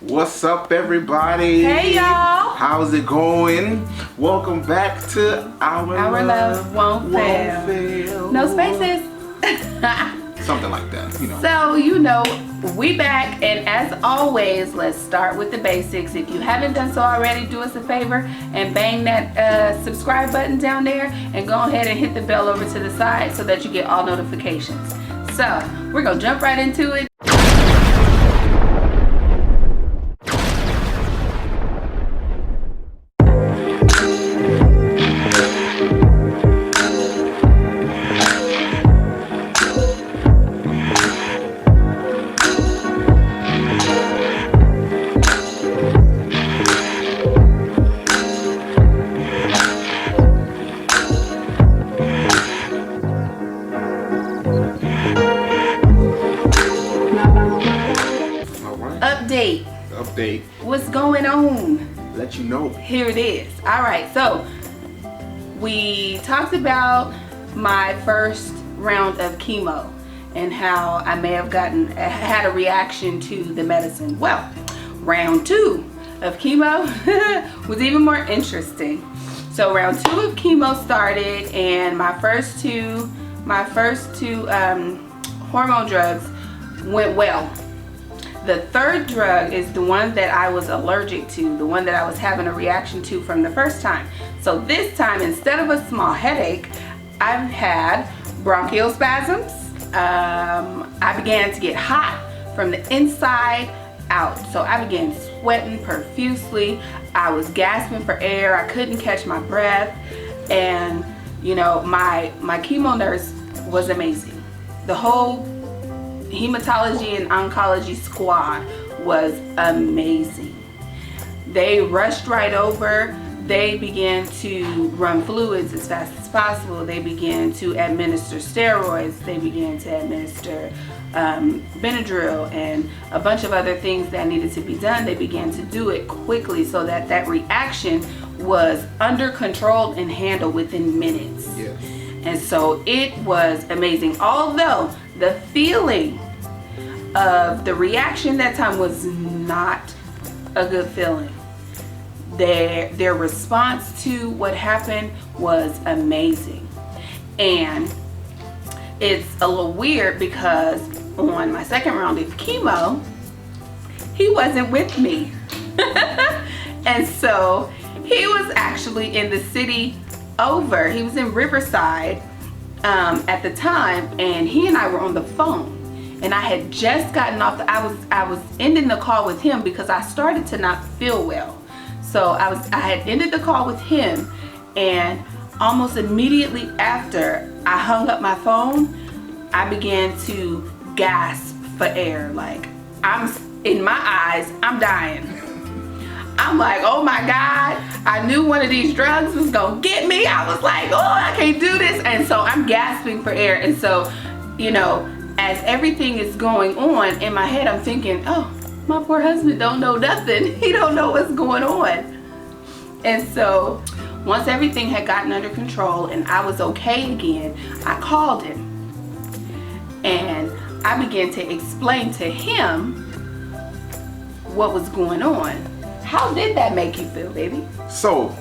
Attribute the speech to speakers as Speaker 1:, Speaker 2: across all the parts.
Speaker 1: What's up, everybody?
Speaker 2: Hey, y'all.
Speaker 1: How's it going? Welcome back to Our
Speaker 2: Love Won't Fail. No spaces.
Speaker 1: Something like that, you know.
Speaker 2: So, we back, and as always, let's start with the basics. If you haven't done so already, do us a favor and bang that subscribe button down there and go ahead and hit the bell over to the side so that you get all notifications. So, we're going to jump right into it.
Speaker 1: Update.
Speaker 2: What's going on?
Speaker 1: Let you know.
Speaker 2: Here it is. All right, so we talked about my first round of chemo and how I may have had a reaction to the medicine. Well, round 2 of chemo was even more interesting. So round 2 of chemo started, and my first two hormone drugs went well. The third drug is the one that I was allergic to, the one that I was having a reaction to from the first time. So this time, instead of a small headache, I've had bronchial spasms. I began to get hot from the inside out. So I began sweating profusely. I was gasping for air. I couldn't catch my breath. And you know, my chemo nurse was amazing. The whole hematology and oncology squad was amazing. They rushed right over. They began to run fluids as fast as possible. They began to administer steroids. They began to administer Benadryl and a bunch of other things that needed to be done. They began to do it quickly so that that reaction was under control and handled within minutes.
Speaker 1: Yes.
Speaker 2: And so it was amazing. Although the feeling of the reaction that time was not a good feeling. Their response to what happened was amazing. And it's a little weird because on my second round of chemo, he wasn't with me. And so he was actually in the city over. He was in Riverside at the time, and he and I were on the phone. And I had just gotten off I was ending the call with him because I started to not feel well. So I had ended the call with him, and almost immediately after I hung up my phone, I began to gasp for air. Like, in my eyes, I'm dying. I'm like, oh my God, I knew one of these drugs was gonna get me. I was like, oh, I can't do this. And so I'm gasping for air. And so, you know, as everything is going on in my head, I'm thinking, oh, my poor husband don't know nothing. He don't know what's going on. And so once everything had gotten under control and I was okay again, I called him and I began to explain to him what was going on. How did that make you feel, baby?
Speaker 1: So,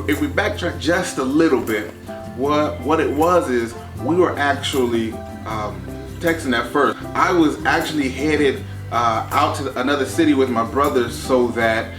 Speaker 1: if we backtrack just a little bit, what it was is we were actually texting at first. I was actually headed out to another city with my brothers so that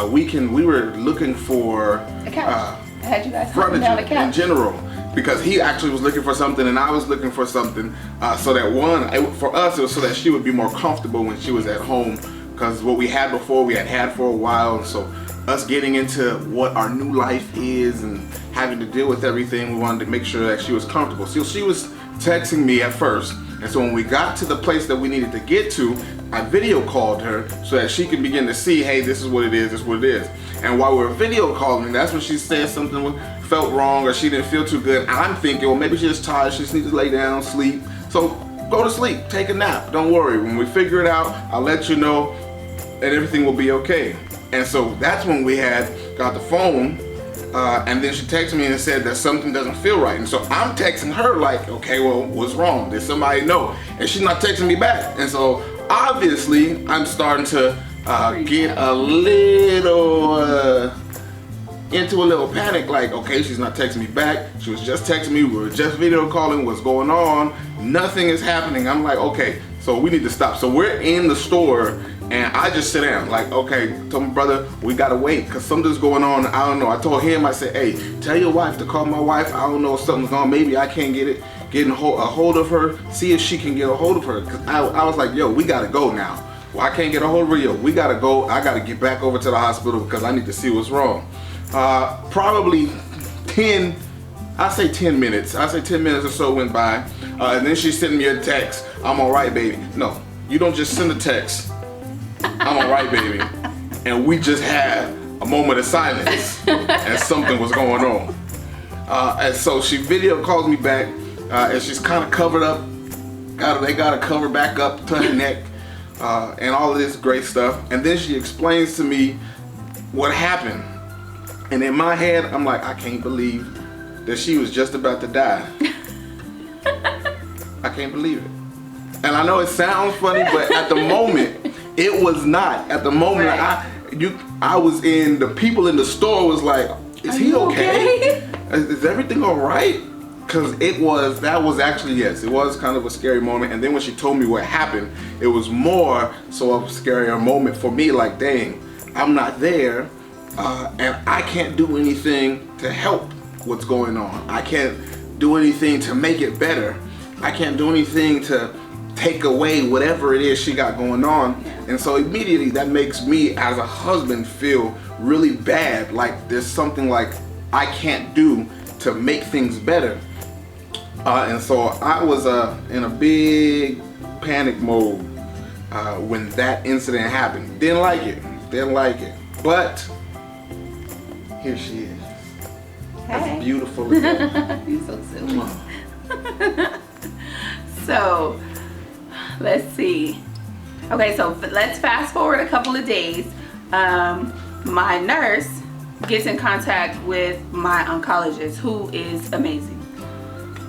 Speaker 1: we were looking for
Speaker 2: a couch. I had you guys
Speaker 1: furniture
Speaker 2: down a couch
Speaker 1: in general, because he actually was looking for something and I was looking for something, so that for us it was so that she would be more comfortable when she was at home, because what we had before we had for a while. And so us getting into what our new life is and having to deal with everything, we wanted to make sure that she was comfortable. So she was texting me at first, and so when we got to the place that we needed to get to, I video called her so that she could begin to see, hey, this is what it is, this is what it is. And while we were video calling, that's when she said something felt wrong or she didn't feel too good. I'm thinking, well, maybe she's just tired, she just needs to lay down, sleep. So go to sleep, take a nap, don't worry. When we figure it out, I'll let you know and everything will be okay. And so that's when we had got the phone, and then she texted me and said that something doesn't feel right. And so I'm texting her like, okay, well, what's wrong? Did somebody know? And she's not texting me back. And so obviously I'm starting to get a little into a little panic, like, okay, she's not texting me back. She was just texting me, we were just video calling, what's going on? Nothing is happening. I'm like, okay, so we need to stop. So we're in the store and I just sit down, like, okay, told my brother, we gotta wait, cause something's going on, I don't know. I told him, I said, hey, tell your wife to call my wife. I don't know if something's going on, maybe I can't get a hold of her, see if she can get a hold of her. Cause I was like, yo, we gotta go now. Well, I can't get a hold of her, yo, we gotta go. I gotta get back over to the hospital because I need to see what's wrong. Probably 10 minutes. I say 10 minutes or so went by, and then she sent me a text. I'm all right, baby. No, you don't just send a text. I'm all right, baby. And we just had a moment of silence, and something was going on. And so she video calls me back, and she's kind of covered up. They got her covered back up to her neck, and all of this great stuff. And then she explains to me what happened. And in my head, I'm like, I can't believe that she was just about to die. I can't believe it. And I know it sounds funny, but at the moment, it was not. At the moment, right. I was in, the people in the store was like, is he okay? Is everything all right? Because that was actually, yes, it was kind of a scary moment. And then when she told me what happened, it was more so of a scarier moment for me, like, dang, I'm not there. And I can't do anything to help what's going on. I can't do anything to make it better. I can't do anything to take away whatever it is she got going on. And so immediately that makes me as a husband feel really bad, like there's something like I can't do to make things better. And so I was in a big panic mode when that incident happened. Didn't like it. But here she is.
Speaker 2: Hey.
Speaker 1: As beautiful as that.
Speaker 2: You're so silly. So, let's see. Okay, so let's fast forward a couple of days. My nurse gets in contact with my oncologist, who is amazing.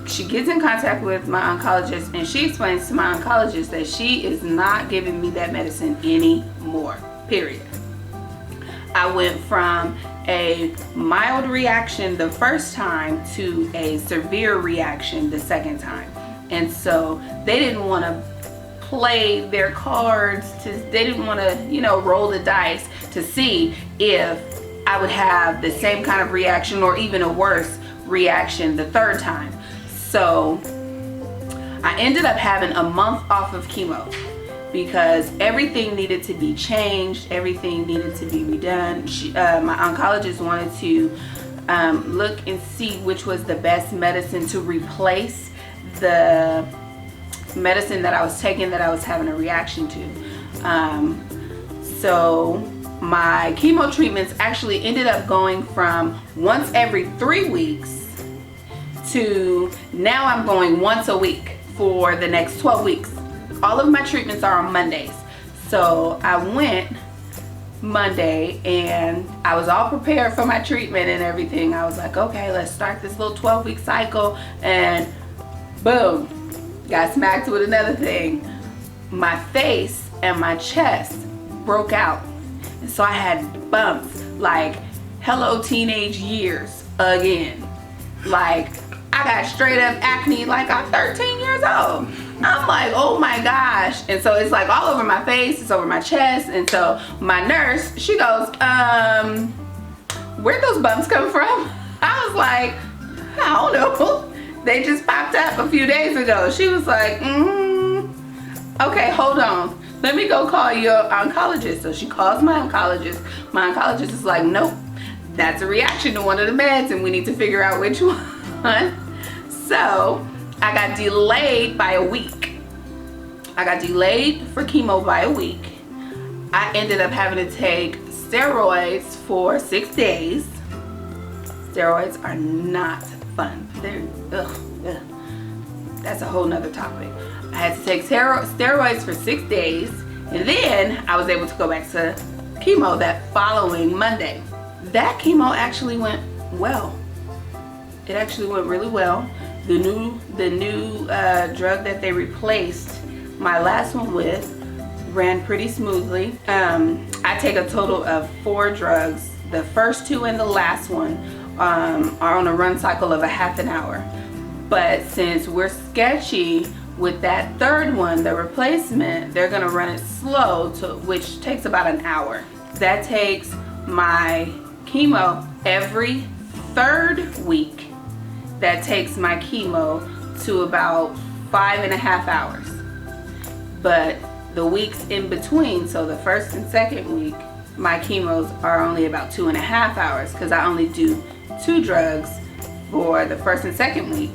Speaker 2: She gets in contact with my oncologist and she explains to my oncologist that she is not giving me that medicine anymore, period. I went from a mild reaction the first time to a severe reaction the second time. And so they didn't want to play their cards, they didn't want to, roll the dice to see if I would have the same kind of reaction or even a worse reaction the third time. So I ended up having a month off of chemo, because everything needed to be changed, everything needed to be redone. My oncologist wanted to look and see which was the best medicine to replace the medicine that I was taking that I was having a reaction to. So my chemo treatments actually ended up going from once every 3 weeks to now I'm going once a week for the next 12 weeks. All of my treatments are on Mondays. So I went Monday and I was all prepared for my treatment and everything. I was like, okay, let's start this little 12-week cycle, and boom, got smacked with another thing. My face and my chest broke out. And so I had bumps like hello teenage years again. Like I got straight up acne like I'm 13 years old. I'm like, oh my gosh. And so it's like all over my face, it's over my chest. And so my nurse, she goes, where'd those bumps come from? I was like, I don't know. They just popped up a few days ago. She was like, okay, hold on. Let me go call your oncologist. So she calls my oncologist. My oncologist is like, nope, that's a reaction to one of the meds and we need to figure out which one. So I got delayed by a week. I got delayed for chemo by a week. I ended up having to take steroids for 6 days. Steroids are not fun. That's a whole nother topic. I had to take steroids for 6 days, and then I was able to go back to chemo that following Monday. That chemo actually went well. It actually went really well. The new drug that they replaced my last one with ran pretty smoothly. I take a total of 4 drugs. The first 2 and the last one are on a run cycle of a half an hour. But since we're sketchy with that third one, the replacement, they're gonna run it slow, which takes about an hour. That takes my chemo every 3rd week. That takes my chemo to about 5.5 hours. But the weeks in between, so the 1st and 2nd week, my chemos are only about 2.5 hours because I only do 2 drugs for the 1st and 2nd week.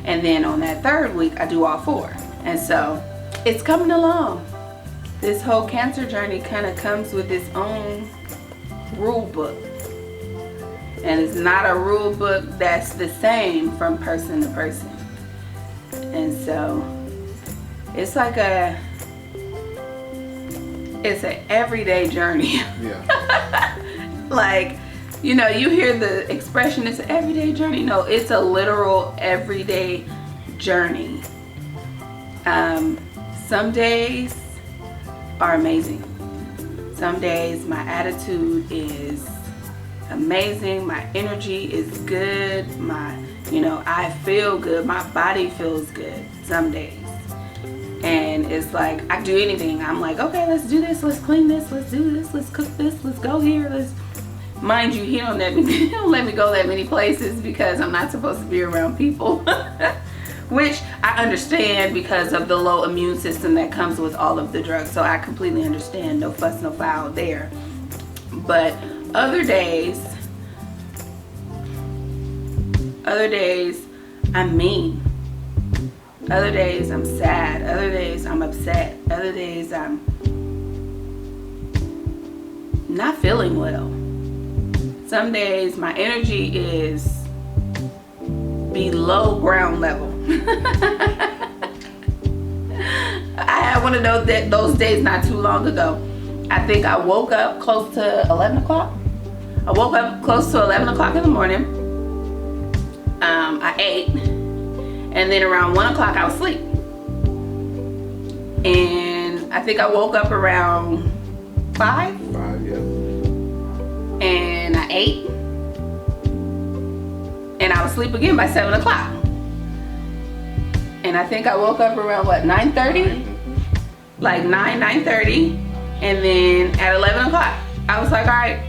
Speaker 2: And then on that 3rd week, I do all 4. And so it's coming along. This whole cancer journey kind of comes with its own rule book. And it's not a rule book that's the same from person to person. And so it's like it's an everyday journey.
Speaker 1: Yeah.
Speaker 2: Like, you know, you hear the expression, it's an everyday journey. No, it's a literal everyday journey. Some days are amazing. Some days my attitude is amazing. My energy is good. I feel good. My body feels good some days. And it's like, I do anything. I'm like, okay, let's do this. Let's clean this. Let's do this. Let's cook this. Let's go here. Mind you, he don't let me go that many places because I'm not supposed to be around people. Which I understand because of the low immune system that comes with all of the drugs. So I completely understand. No fuss, no foul there. But other days, I'm mean. Other days I'm sad. Other days I'm upset. Other days I'm not feeling well. Some days my energy is below ground level. I had one of those days not too long ago. I think I woke up close to 11 o'clock. I woke up close to 11 o'clock in the morning. I ate. And then around 1 o'clock I was asleep. And I think I woke up around 5.
Speaker 1: 5, yeah.
Speaker 2: And I ate. And I was asleep again by 7 o'clock. And I think I woke up around 9:30? Like 9:30. And then at 11 o'clock, I was like, all right,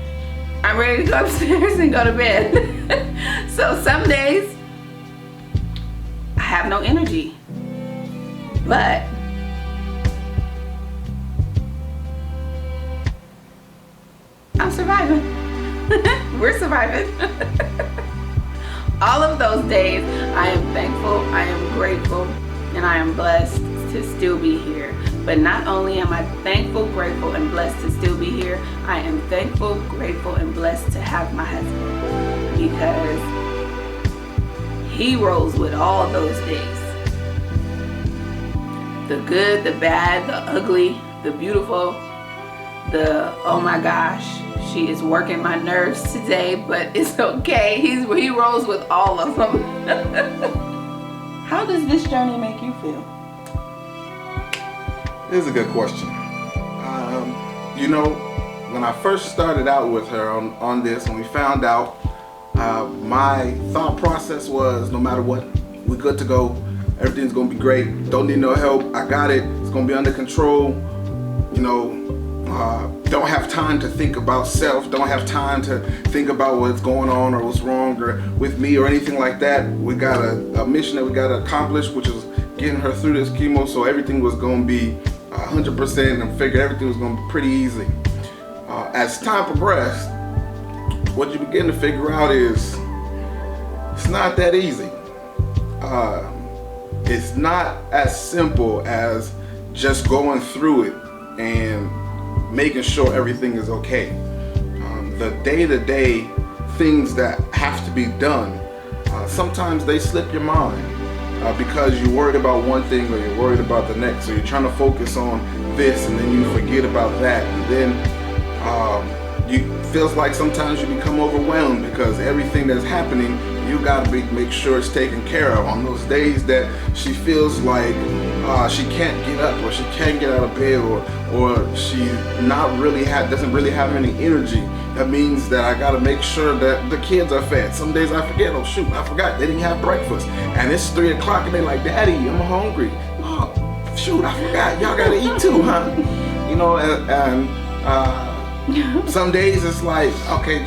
Speaker 2: I'm ready to go upstairs and go to bed. So some days, I have no energy. But I'm surviving. We're surviving. All of those days, I am thankful, I am grateful, and I am blessed to still be here. But not only am I thankful, grateful, and blessed to still be here, I am thankful, grateful, and blessed to have my husband. Because he rolls with all those days. The good, the bad, the ugly, the beautiful, the oh my gosh, she is working my nerves today, but it's okay. He rolls with all of them. How does this journey make you feel?
Speaker 1: This is a good question. When I first started out with her on this, when we found out, my thought process was, no matter what, we're good to go. Everything's gonna be great. Don't need no help. I got it. It's gonna be under control. Don't have time to think about self. Don't have time to think about what's going on or what's wrong or with me or anything like that. We got a mission that we got to accomplish, which is getting her through this chemo. So everything was going to be 100%, and figured everything was going to be pretty easy. As time progressed, what you begin to figure out is it's not that easy. It's not as simple as just going through it and making sure everything is okay. The day-to-day things that have to be done, sometimes they slip your mind because you're worried about one thing or you're worried about the next. So you're trying to focus on this and then you forget about that. And then it feels like sometimes you become overwhelmed because everything that's happening, you gotta make sure it's taken care of. On those days that she feels like she can't get up, or she can't get out of bed, or she doesn't really have any energy, that means that I gotta make sure that the kids are fed. Some days I forget, oh shoot, I forgot they didn't have breakfast, and it's 3 o'clock and they're like, Daddy, I'm hungry. Oh shoot, I forgot, y'all gotta eat too, huh? You know, and some days it's like, okay,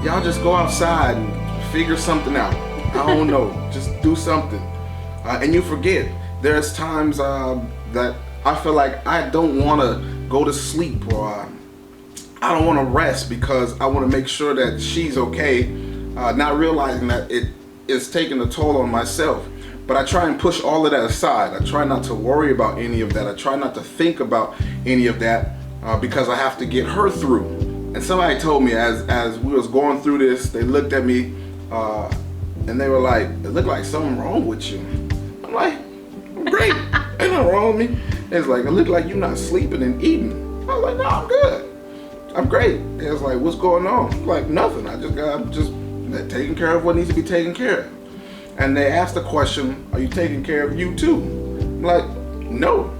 Speaker 1: y'all just go outside and figure something out. I don't know, just do something. And you forget. There's times that I feel like I don't want to go to sleep, or I don't want to rest because I want to make sure that she's okay, not realizing that it is taking a toll on myself. But I try and push all of that aside. I try not to worry about any of that. I try not to think about any of that because I have to get her through. And somebody told me as we was going through this, they looked at me and they were like, it looked like something wrong with you. I'm like, I'm great. Ain't nothing wrong with me. It's like, it looked like you're not sleeping and eating. I was like, no, I'm good. I'm great. It was like, what's going on? I'm like, nothing. I'm just taking care of what needs to be taken care of. And they asked the question, are you taking care of you too? I'm like, no.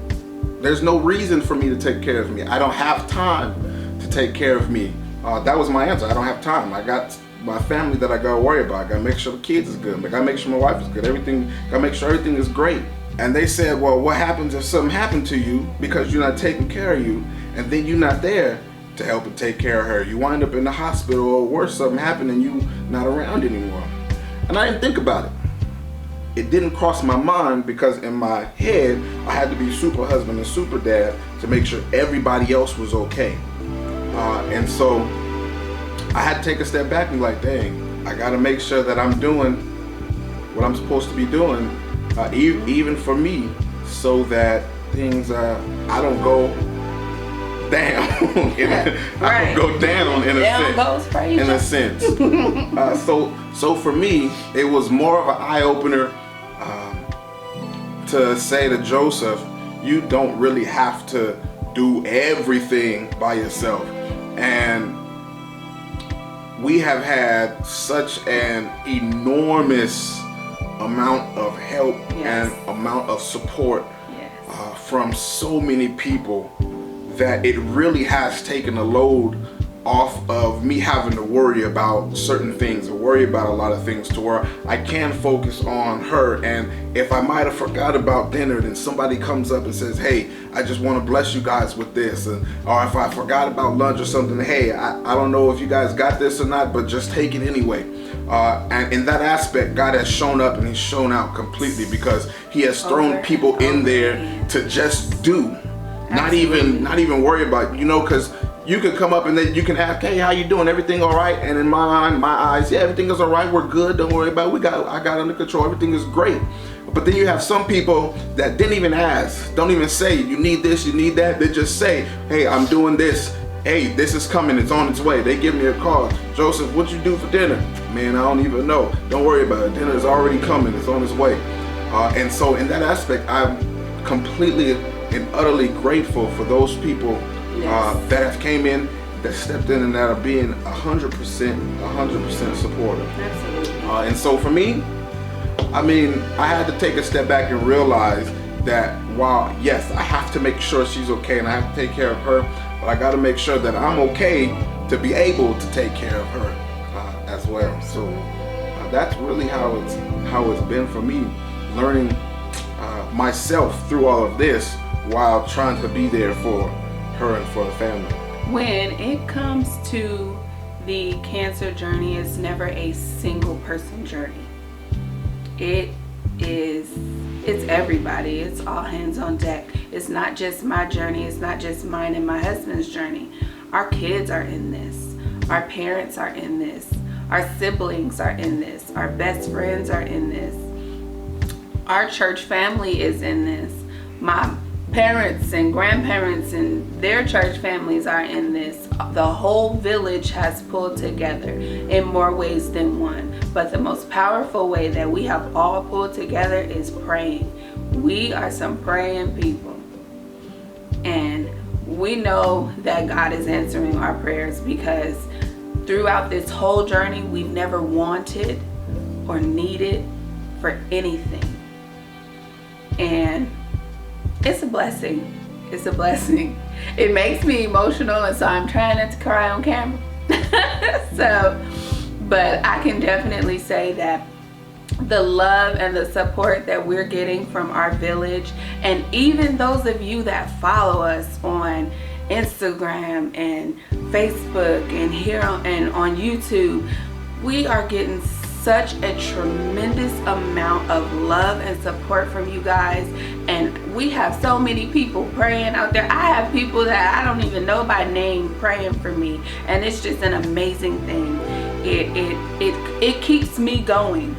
Speaker 1: There's no reason for me to take care of me. I don't have time to take care of me. That was my answer. I don't have time. I got my family that I gotta worry about. I gotta make sure the kids is good. I gotta make sure my wife is good. Gotta make sure everything is great. And they said, well, what happens if something happened to you because you're not taking care of you, and then you're not there to help and take care of her? You wind up in the hospital, or worse, something happened and you not around anymore. And I didn't think about it. It didn't cross my mind because in my head, I had to be super husband and super dad to make sure everybody else was okay. And so I had to take a step back and be like, dang, I gotta make sure that I'm doing what I'm supposed to be doing, even for me, so that things, I don't go down. I don't go down in a sense. So for me, it was more of an eye-opener to say to Joseph, you don't really have to do everything by yourself. And we have had such an enormous amount of help and amount of support from so many people that it really has taken a load off of me having to worry about certain things, or worry about a lot of things, to where I can focus on her. And if I might have forgot about dinner, then somebody comes up and says, hey, I just want to bless you guys with this. Or if I forgot about lunch or something, hey, I don't know if you guys got this or not, but just take it anyway. And in that aspect, God has shown up and he's shown out completely, because he has thrown people in there to just do. Not even worry about, because you could come up and then you can ask, hey, how you doing? Everything all right? And in my eyes, yeah, everything is all right. We're good. Don't worry about it. I got under control. Everything is great. But then you have some people that didn't even ask, don't even say, you need this, you need that. They just say, hey, I'm doing this. Hey, this is coming. It's on its way. They give me a call. Joseph, what you do for dinner? Man, I don't even know. Don't worry about it. Dinner is already coming. It's on its way. And so in that aspect, I'm completely and utterly grateful for those people that have came in, that stepped in, and that are being 100% supportive.
Speaker 2: Absolutely.
Speaker 1: And so for me, I had to take a step back and realize that while, yes, I have to make sure she's okay and I have to take care of her, but I got to make sure that I'm okay to be able to take care of her as well. So that's really how it's been for me, learning myself through all of this, while trying to be there for her and for the family. When
Speaker 2: it comes to the cancer journey, it's never a single person journey. It's everybody. It's all hands on deck. It's not just my journey. It's not just mine and my husband's journey. Our kids are in this. Our parents are in this. Our siblings are in this. Our best friends are in this. Our church family is in this. My parents and grandparents and their church families are in this. The whole village has pulled together in more ways than one. But the most powerful way that we have all pulled together is praying. We are some praying people. And we know that God is answering our prayers, because throughout this whole journey, we've never wanted or needed for anything. And it's a blessing. It's a blessing. It makes me emotional, and so I'm trying not to cry on camera. But I can definitely say that the love and the support that we're getting from our village, and even those of you that follow us on Instagram and Facebook and here and on YouTube, we are getting such a tremendous amount of love and support from you guys, and we have so many people praying out there. I have people that I don't even know by name praying for me, and it's just an amazing thing. It keeps me going,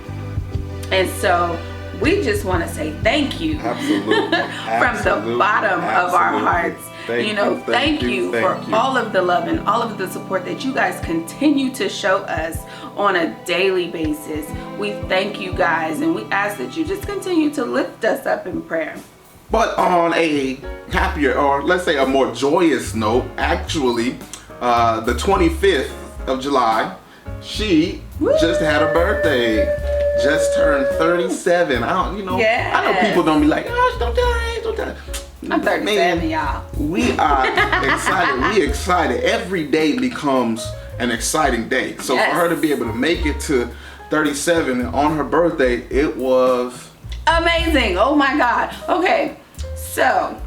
Speaker 2: and so we just want to say thank you.
Speaker 1: Absolutely.
Speaker 2: From the bottom of our hearts. Thank you for all of the love and all of the support that you guys continue to show us on a daily basis. We thank you guys, and we ask that you just continue to lift us up in prayer.
Speaker 1: But on a happier, or let's say a more joyous note, actually, the 25th of July, she just had a birthday. Just turned 37. I know people don't be like, oh, don't die.
Speaker 2: I'm 37, y'all.
Speaker 1: We are excited. We excited. Every day becomes an exciting day. So for her to be able to make it to 37 on her birthday, it was
Speaker 2: amazing. Oh my God. Okay, so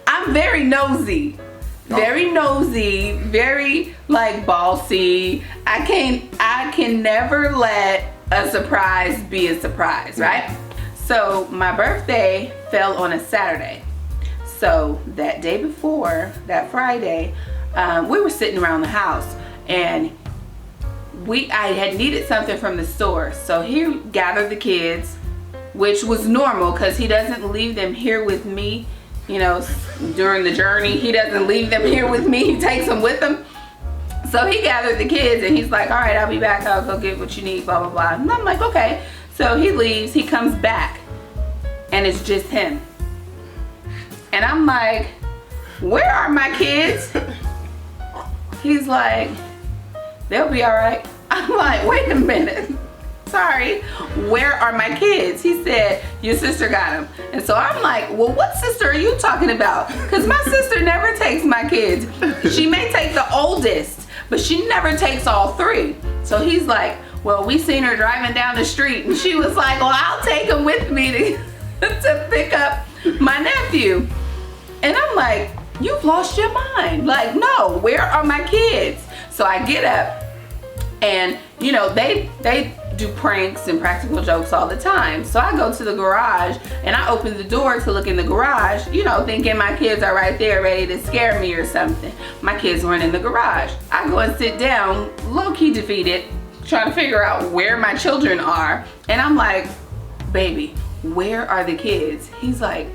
Speaker 2: I'm very nosy. Very like bossy. I can never let a surprise be a surprise, right? So my birthday fell on a Saturday. So that day before, that Friday, we were sitting around the house, and I had needed something from the store. So he gathered the kids, which was normal because he doesn't leave them here with me. During the journey, he doesn't leave them here with me. He takes them with him. So he gathered the kids, and he's like, all right, I'll be back. I'll go get what you need, blah, blah, blah. And I'm like, okay. So he leaves, he comes back, and it's just him. And I'm like, where are my kids? He's like, they'll be all right. I'm like, wait a minute. Sorry, where are my kids? He said, your sister got them. And so I'm like, well, what sister are you talking about? Because my sister never takes my kids. She may take the oldest, but she never takes all three. So he's like, well, we seen her driving down the street, and she was like, well, I'll take them with me to pick up my nephew. And I'm like, you've lost your mind. Like, no, where are my kids? So I get up, and they do pranks and practical jokes all the time. So I go to the garage, and I open the door to look in the garage, thinking my kids are right there ready to scare me or something. My kids weren't in the garage. I go and sit down, low-key defeated, trying to figure out where my children are. And I'm like, baby, where are the kids? He's like,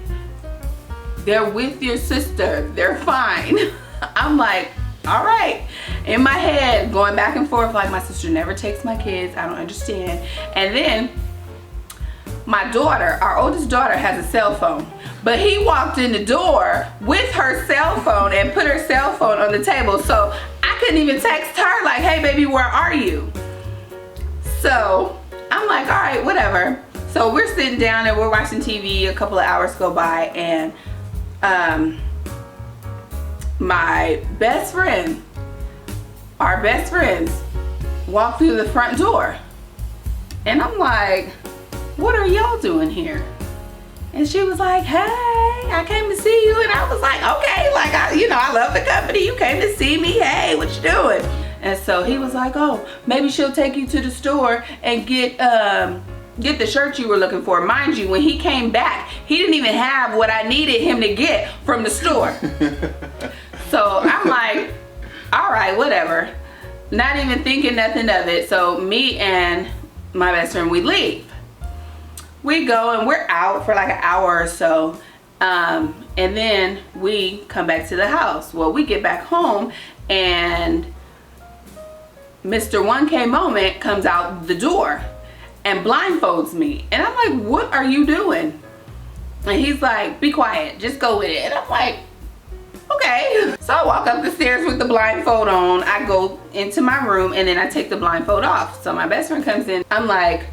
Speaker 2: they're with your sister. They're fine. I'm like, all right. In my head, going back and forth, like, my sister never takes my kids. I don't understand. And then my daughter, our oldest daughter, has a cell phone. But he walked in the door with her cell phone and put her cell phone on the table. So I couldn't even text her like, hey, baby, where are you? So I'm like, all right, whatever. So we're sitting down and we're watching TV. A couple of hours go by, and my best friend, our best friends, walk through the front door. And I'm like, what are y'all doing here? And she was like, hey, I came to see you. And I was like, okay, like, I love the company. You came to see me. Hey, what you doing? And so he was like, oh, maybe she'll take you to the store and get the shirt you were looking for. Mind you, when he came back, he didn't even have what I needed him to get from the store. So I'm like, all right, whatever. Not even thinking nothing of it. So me and my best friend, we leave. We go and we're out for like an hour or so. And then we come back to the house. Well, we get back home, and Mr. 1K Moment comes out the door and blindfolds me. And I'm like, what are you doing? And he's like, be quiet, just go with it. And I'm like, okay. So I walk up the stairs with the blindfold on. I go into my room, and then I take the blindfold off. So my best friend comes in. I'm like,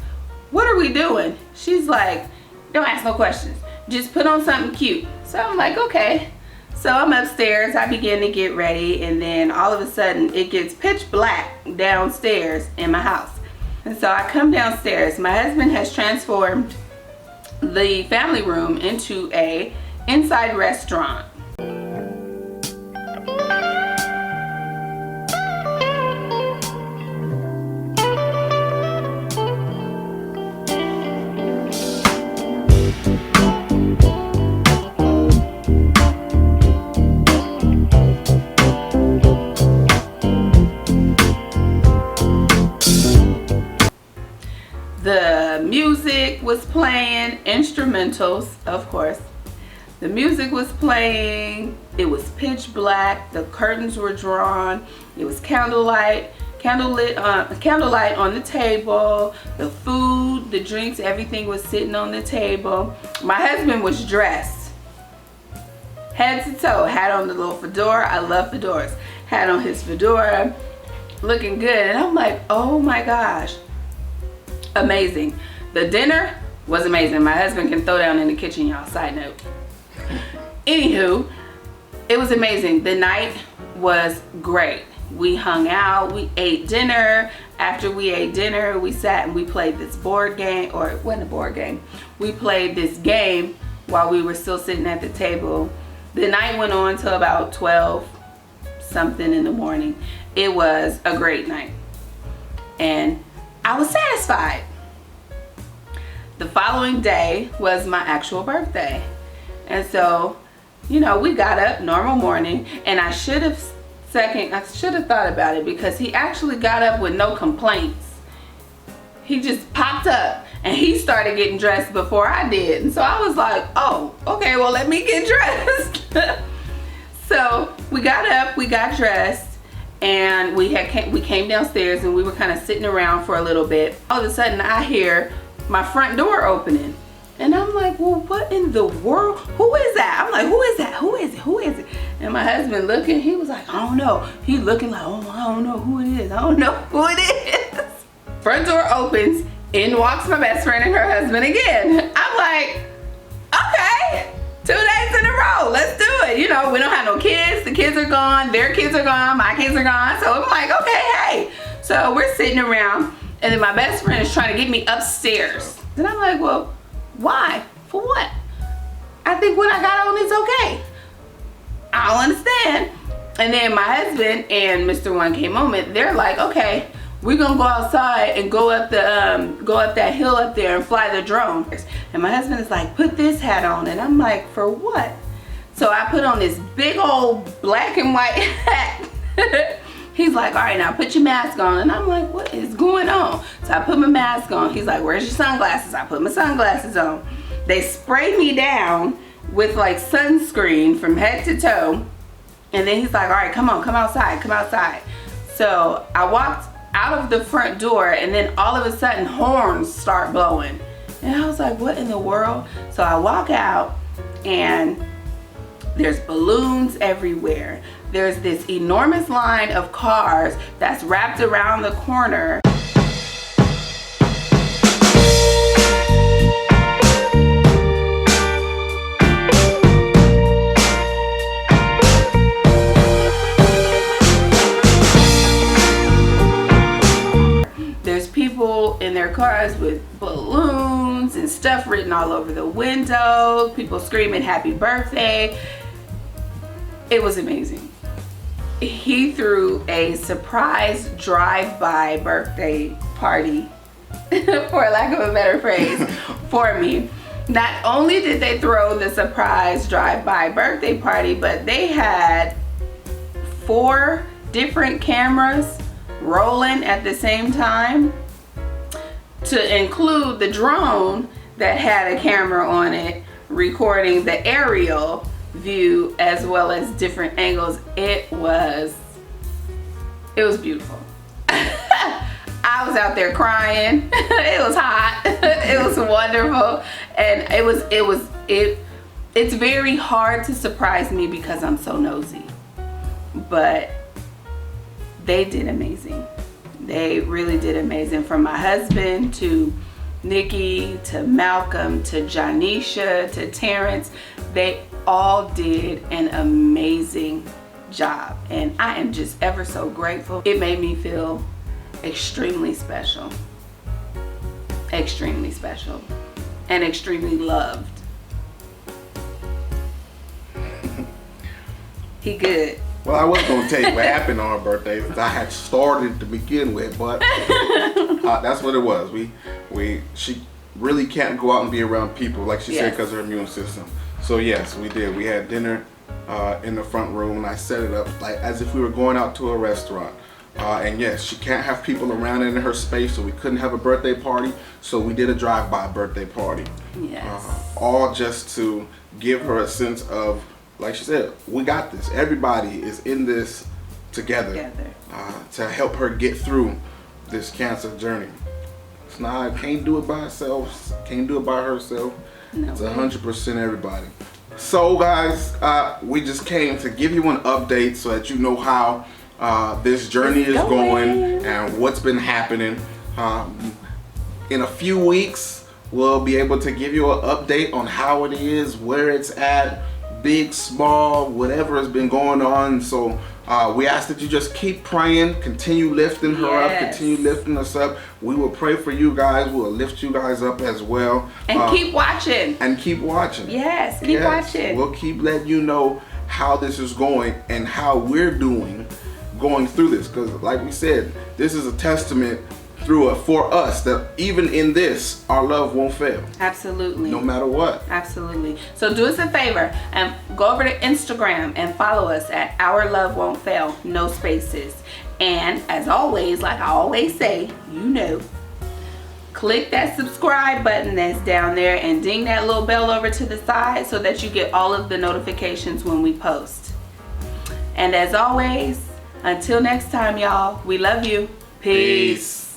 Speaker 2: what are we doing? She's like, Don't ask no questions. Just put on something cute. So I'm like, okay. So I'm upstairs, I begin to get ready, and then all of a sudden it gets pitch black downstairs in my house. And so I come downstairs. My husband has transformed the family room into a inside restaurant. The music was playing, instrumentals, of course. The music was playing, it was pitch black, the curtains were drawn, it was candlelight on the table, the food, the drinks, everything was sitting on the table. My husband was dressed, head to toe, had on the little fedora. I love fedoras. Had on his fedora, looking good, and I'm like, oh my gosh. Amazing. The dinner was amazing. My husband can throw down in the kitchen, y'all. Side note. Anywho, it was amazing. The night was great. We hung out. We ate dinner. After we ate dinner, we sat and we played this board game, or it wasn't a board game. We played this game while we were still sitting at the table. The night went on till about 12 something in the morning. It was a great night. And I was satisfied. The following day was my actual birthday. And so, you know, we got up normal morning, and I should have thought about it, because he actually got up with no complaints. He just popped up and he started getting dressed before I did. And so I was like, oh, okay, well, let me get dressed. So we got up, we got dressed, and we came downstairs, and we were kind of sitting around for a little bit. All of a sudden I hear my front door opening, and I'm like, well, what in the world? Who is that? I'm like, who is that? Who is it? Who is it? And my husband looking, he was like, I don't know. He looking like, oh, I don't know who it is. I don't know who it is. Front door opens, in walks my best friend and her husband again. I'm like, okay, 2 days in a row, let's do it. You know, we don't have no kids. The kids are gone, their kids are gone, my kids are gone. So I'm like, okay, hey. So we're sitting around, and then my best friend is trying to get me upstairs. And I'm like, well, why? For what? I think what I got on is okay. I don't understand. And then my husband and Mr. One K Moment, they're like, okay, we're gonna go outside and go up that hill up there and fly the drone. And my husband is like, put this hat on. And I'm like, for what? So I put on this big old black and white hat. He's like, all right, now put your mask on. And I'm like, what is going on? So I put my mask on. He's like, where's your sunglasses? I put my sunglasses on. They sprayed me down with like sunscreen from head to toe. And then he's like, all right, come on, come outside, come outside. So I walked out of the front door, and then all of a sudden horns start blowing. And I was like, what in the world? So I walk out, and there's balloons everywhere. There's this enormous line of cars that's wrapped around the corner. There's people in their cars with balloons and stuff written all over the window. People screaming happy birthday. It was amazing. He threw a surprise drive-by birthday party, for lack of a better phrase, for me. Not only did they throw the surprise drive-by birthday party, but they had 4 different cameras rolling at the same time, to include the drone that had a camera on it recording the aerial view as well as different angles. It was beautiful. I was out there crying. It was hot. It was wonderful. And it's very hard to surprise me because I'm so nosy. But they did amazing. They really did amazing. From my husband to Nikki to Malcolm to Janisha to Terrence, they all did an amazing job, and I am just ever so grateful. It made me feel extremely special, and extremely loved. He good.
Speaker 1: Well, I was gonna tell you what happened on her birthday. I had started to begin with, but that's what it was. She really can't go out and be around people, like she said, because of her immune system. So yes, we did. We had dinner in the front room, and I set it up like as if we were going out to a restaurant. And yes, she can't have people around in her space, so we couldn't have a birthday party. So we did a drive-by birthday party.
Speaker 2: Yes.
Speaker 1: All just to give her a sense of, like she said, we got this. Everybody is in this together. To help her get through this cancer journey. It's not, can't do it by herself. Can't do it by herself.
Speaker 2: No.
Speaker 1: It's 100% everybody. So guys, we just came to give you an update so that you know how this journey is going and what's been happening. In a few weeks, we'll be able to give you an update on how it is, where it's at, big, small, whatever has been going on. So we ask that you just keep praying, continue lifting her up, continue lifting us up. We will pray for you guys. We'll lift you guys up as well.
Speaker 2: And keep watching. Yes, keep watching.
Speaker 1: We'll keep letting you know how this is going and how we're doing going through this. Because like we said, this is a testament for us that even in this, our love won't fail.
Speaker 2: Absolutely.
Speaker 1: No matter what.
Speaker 2: Absolutely. So do us a favor and go over to Instagram and follow us at Our Love Won't Fail, no spaces. And as always, like I always say, click that subscribe button that's down there and ding that little bell over to the side so that you get all of the notifications when we post. And as always, until next time, y'all, we love you. Peace.